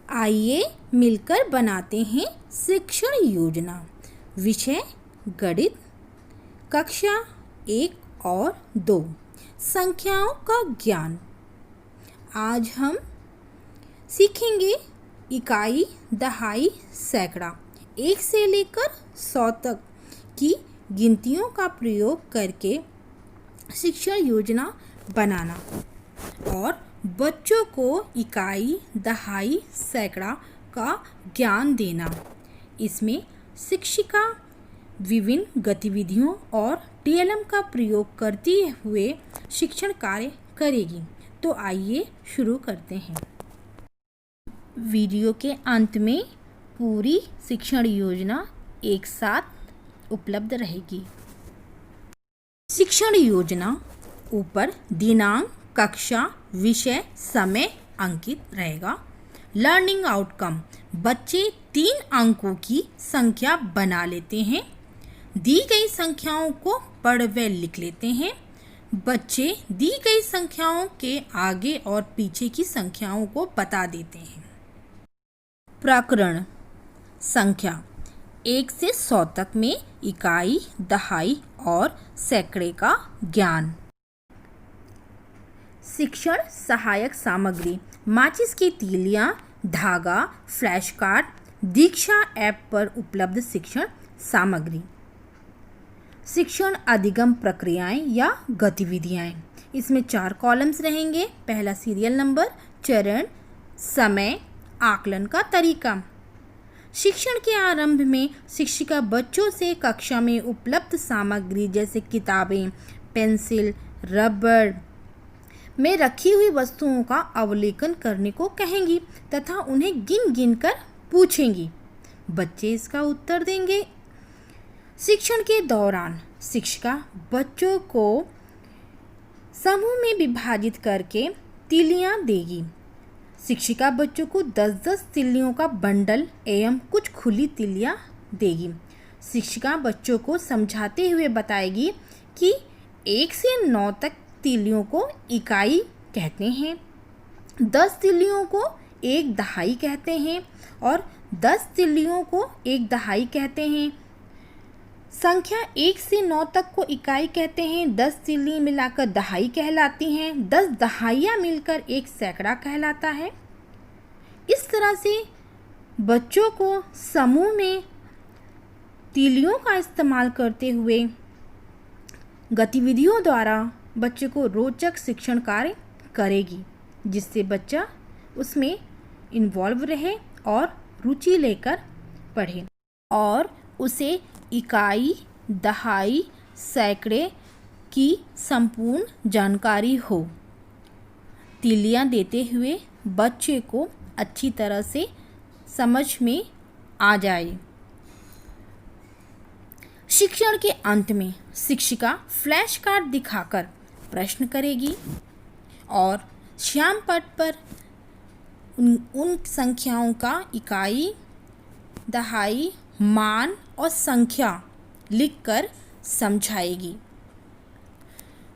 आइए मिलकर बनाते हैं शिक्षण योजना। विषय गणित, कक्षा 1 और 2, संख्याओं का ज्ञान। आज हम सीखेंगे इकाई, दहाई, सैकड़ा, 1 से लेकर 100 तक की गिनतियों का प्रयोग करके शिक्षण योजना बनाना और बच्चों को इकाई, दहाई, सैकड़ा का ज्ञान देना। इसमें शिक्षिका विभिन्न गतिविधियों और टीएलएम का प्रयोग करते हुए शिक्षण कार्य करेगी। तो आइए शुरू करते हैं। वीडियो के अंत में पूरी शिक्षण योजना एक साथ उपलब्ध रहेगी। शिक्षण योजना ऊपर दिनांक, कक्षा, विषय, समय अंकित रहेगा। लर्निंग आउटकम, बच्चे 3 अंकों की संख्या बना लेते हैं। दी गई संख्याओं को पढ़ व लिख लेते हैं। बच्चे दी गई संख्याओं के आगे और पीछे की संख्याओं को बता देते हैं। प्रकरण संख्या 1 से 100 तक में इकाई, दहाई और सैकड़े का ज्ञान। शिक्षण सहायक सामग्री, माचिस की तीलियां, धागा, फ्लैश कार्ड, दीक्षा ऐप पर उपलब्ध शिक्षण सामग्री। शिक्षण अधिगम प्रक्रियाएं या गतिविधियां। इसमें 4 कॉलम्स रहेंगे। पहला सीरियल नंबर, चरण, समय, आकलन का तरीका। शिक्षण के आरंभ में शिक्षिका बच्चों से कक्षा में उपलब्ध सामग्री जैसे किताबें, पेंसिल, रबड़ में रखी हुई वस्तुओं का अवलोकन करने को कहेंगी तथा उन्हें गिन गिन कर पूछेंगी। बच्चे इसका उत्तर देंगे। शिक्षण के दौरान शिक्षिका बच्चों को समूह में विभाजित करके तीलियां देगी। शिक्षिका बच्चों को 10-10 तीलियों का बंडल एवं कुछ खुली तीलियां देगी। शिक्षिका बच्चों को समझाते हुए बताएगी कि 1 से 9 तक तीलियों को इकाई कहते हैं, 10 तीलियों को 1 दहाई कहते हैं और 10 तीलियों को 1 दहाई कहते हैं। संख्या 1 से 9 तक को इकाई कहते हैं, 10 तीली मिलाकर दहाई कहलाती हैं, 10 दहाइयाँ मिलकर एक सैकड़ा कहलाता है। इस तरह से बच्चों को समूह में तीलियों का इस्तेमाल करते हुए गतिविधियों द्वारा बच्चे को रोचक शिक्षण कार्य करेगी, जिससे बच्चा उसमें इन्वॉल्व रहे और रुचि लेकर पढ़े और उसे इकाई, दहाई, सैकड़े की संपूर्ण जानकारी हो। तीलियां देते हुए बच्चे को अच्छी तरह से समझ में आ जाए। शिक्षण के अंत में शिक्षिका फ्लैश कार्ड दिखाकर प्रश्न करेगी और श्याम पट पर उन संख्याओं का इकाई, दहाई, मान और संख्या लिखकर समझाएगी।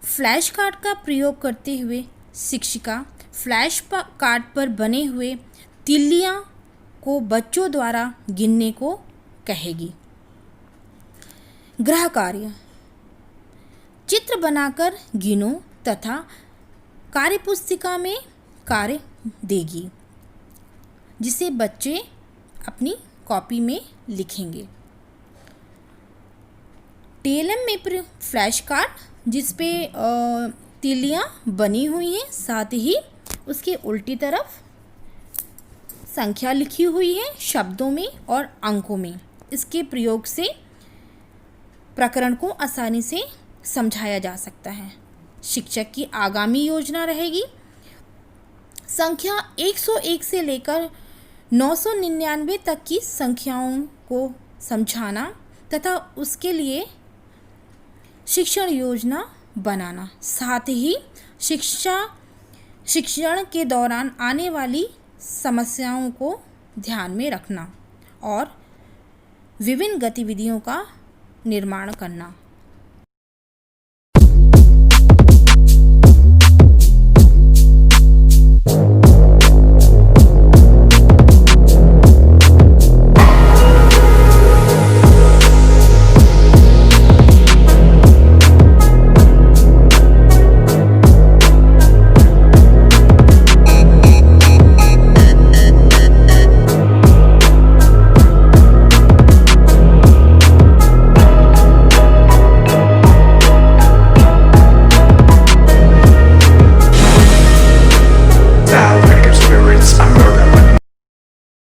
फ्लैश कार्ड का प्रयोग करते हुए शिक्षिका फ्लैश कार्ड पर बने हुए तीलियां को बच्चों द्वारा गिनने को कहेगी। गृह कार्य, चित्र बनाकर गिनो तथा कार्यपुस्तिका में कार्य देगी, जिसे बच्चे अपनी कॉपी में लिखेंगे। टीएलएम में फ्लैश कार्ड जिस पे तीलियां बनी हुई हैं, साथ ही उसके उल्टी तरफ संख्या लिखी हुई है शब्दों में और अंकों में। इसके प्रयोग से प्रकरण को आसानी से समझाया जा सकता है। शिक्षक की आगामी योजना रहेगी संख्या 101 से लेकर 999 तक की संख्याओं को समझाना तथा उसके लिए शिक्षण योजना बनाना। साथ ही शिक्षण के दौरान आने वाली समस्याओं को ध्यान में रखना और विभिन्न गतिविधियों का निर्माण करना।